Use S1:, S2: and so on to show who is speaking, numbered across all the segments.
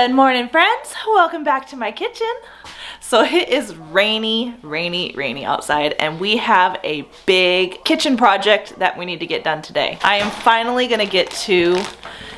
S1: Good morning, friends. Welcome back to my kitchen. So it is rainy outside, and we have a big kitchen project that we need to get done today. I am finally gonna get to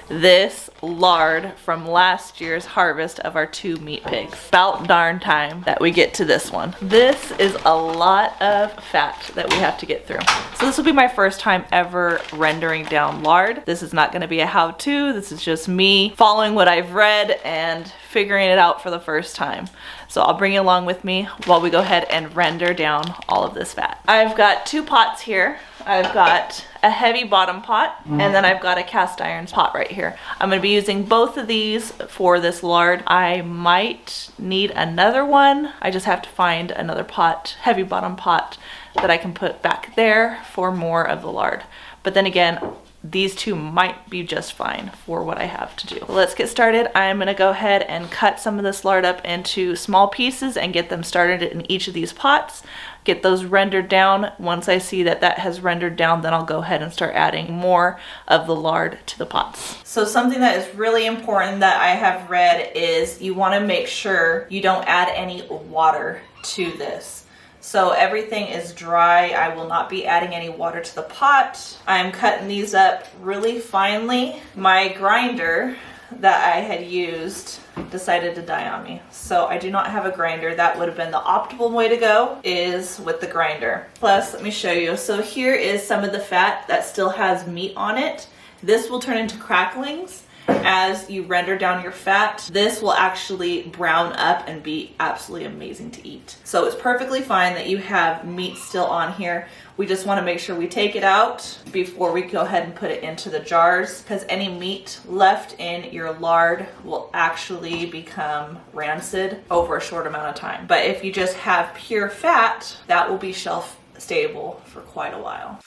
S1: this lard from last year's harvest of our 2 meat pigs. About darn time that we get to this one. This is a lot of fat that we have to get through. So this will be my first time ever rendering down lard. This is not gonna be a how-to. This is just me following what I've read and figuring it out for the first time. So I'll bring you along with me while we go ahead and render down all of this fat. I've got 2 pots here. I've got a heavy bottom pot, and then I've got a cast iron pot right here. I'm gonna be using both of these for this lard. I might need another one. I just have to find another pot, heavy bottom pot, that I can put back there for more of the lard. But then again, these 2 might be just fine for what I have to do. Let's get started. I'm gonna go ahead and cut some of this lard up into small pieces and get them started in each of these pots. Get those rendered down. Once I see that that has rendered down, then I'll go ahead and start adding more of the lard to the pots. So something that is really important that I have read is you wanna make sure you don't add any water to this. So everything is dry. I will not be adding any water to the pot. I'm cutting these up really finely. My grinder that I had used decided to die on me. So I do not have a grinder. That would have been the optimal way to go, is with the grinder. Plus, let me show you. So here is some of the fat that still has meat on it. This will turn into cracklings as you render down your fat. This will actually brown up and be absolutely amazing to eat. So it's perfectly fine that you have meat still on here. We just want to make sure we take it out before we go ahead and put it into the jars, because any meat left in your lard will actually become rancid over a short amount of time. But if you just have pure fat, that will be shelf stable for quite a while.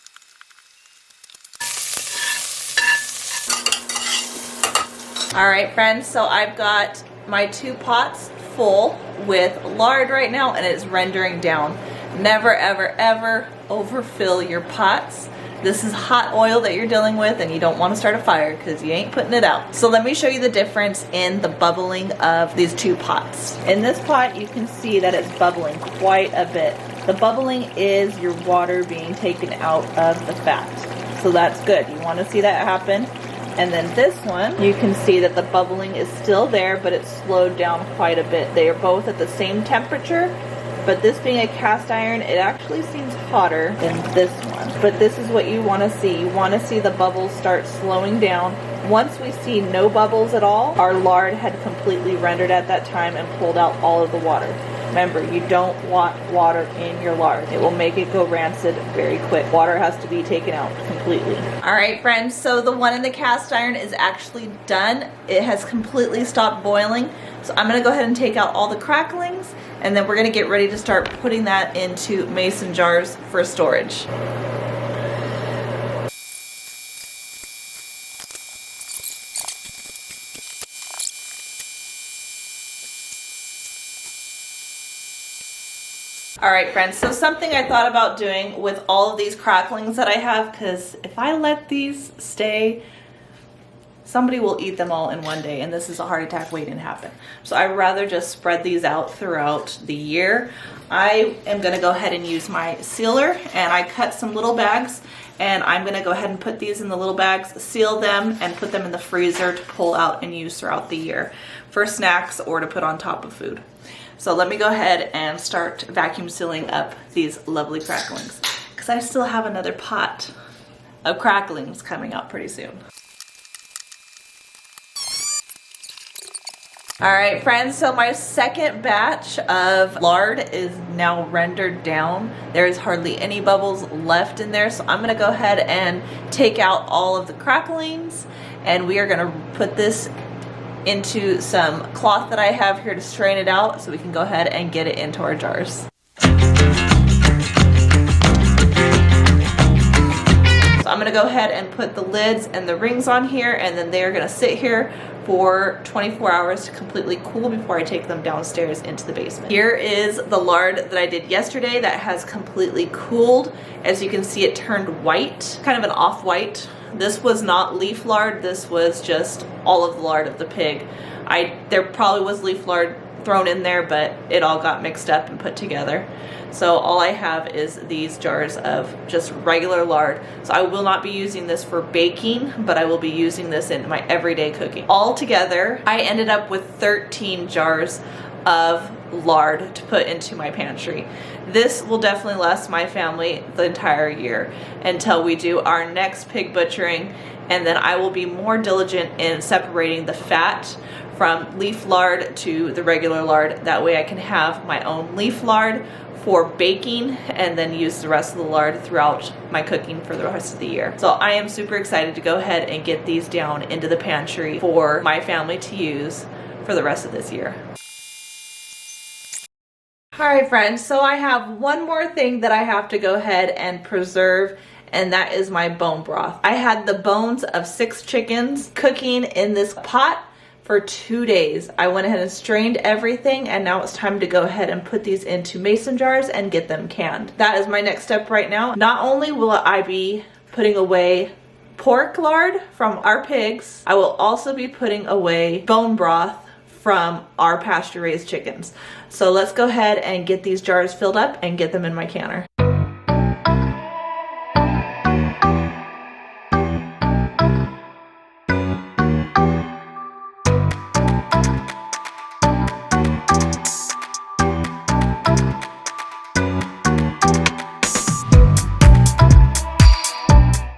S1: All right, friends, so I've got my 2 pots full with lard right now, and it's rendering down. Never, ever, ever overfill your pots. This is hot oil that you're dealing with, and you don't want to start a fire because you ain't putting it out. So let me show you the difference in the bubbling of these 2 pots. In this pot, you can see that it's bubbling quite a bit. The bubbling is your water being taken out of the fat. So that's good. You want to see that happen. And then this one, you can see that the bubbling is still there, but it's slowed down quite a bit. They are both at the same temperature, but this being a cast iron, it actually seems hotter than this one. But this is what you want to see. You want to see the bubbles start slowing down. Once we see no bubbles at all, our lard had completely rendered at that time and pulled out all of the water. Remember, you don't want water in your lard. It will make it go rancid very quick. Water has to be taken out completely. All right, friends, so the one in the cast iron is actually done. It has completely stopped boiling. So I'm gonna go ahead and take out all the cracklings, and then we're gonna get ready to start putting that into mason jars for storage. All right, friends, so something I thought about doing with all of these cracklings that I have, because if I let these stay, somebody will eat them all in one day, and this is a heart attack waiting to happen. So I'd rather just spread these out throughout the year. I am gonna go ahead and use my sealer, and I cut some little bags, and I'm gonna go ahead and put these in the little bags, seal them, and put them in the freezer to pull out and use throughout the year for snacks or to put on top of food. So let me go ahead and start vacuum sealing up these lovely cracklings, because I still have another pot of cracklings coming out pretty soon. All right, friends, so my second batch of lard is now rendered down. There is hardly any bubbles left in there, so I'm gonna go ahead and take out all of the cracklings, and we are gonna put this into some cloth that I have here to strain it out so we can go ahead and get it into our jars. So I'm gonna go ahead and put the lids and the rings on here, and then they're gonna sit here for 24 hours to completely cool before I take them downstairs into the basement. Here is the lard that I did yesterday that has completely cooled. As you can see, it turned white, kind of an off-white. This was not leaf lard, this was just all of the lard of the pig. There probably was leaf lard thrown in there, but it all got mixed up and put together. So all I have is these jars of just regular lard. So I will not be using this for baking, but I will be using this in my everyday cooking. All together, I ended up with 13 jars of lard to put into my pantry. This will definitely last my family the entire year until we do our next pig butchering, and then I will be more diligent in separating the fat from leaf lard to the regular lard. That way I can have my own leaf lard for baking and then use the rest of the lard throughout my cooking for the rest of the year. So I am super excited to go ahead and get these down into the pantry for my family to use for the rest of this year. Alright friends, so I have one more thing that I have to go ahead and preserve, and that is my bone broth. I had the bones of 6 chickens cooking in this pot for 2 days. I went ahead and strained everything, and now it's time to go ahead and put these into mason jars and get them canned. That is my next step right now. Not only will I be putting away pork lard from our pigs, I will also be putting away bone broth from our pasture raised chickens. So let's go ahead and get these jars filled up and get them in my canner.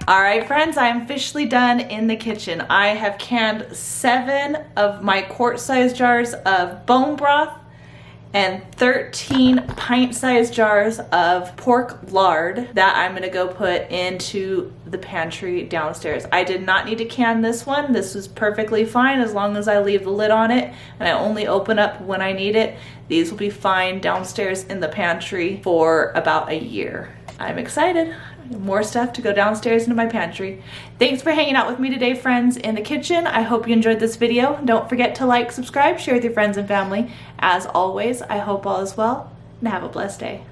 S1: Alright friends, I am officially done in the kitchen. I have canned 7 of my quart-sized jars of bone broth and 13 pint-sized jars of pork lard that I'm gonna go put into the pantry downstairs. I did not need to can this one. This was perfectly fine as long as I leave the lid on it and I only open up when I need it. These will be fine downstairs in the pantry for about a year. I'm excited. More stuff to go downstairs into my pantry. Thanks for hanging out with me today, friends, in the kitchen. I hope you enjoyed this video. Don't forget to like, subscribe, share with your friends and family. As always, I hope all is well, and have a blessed day.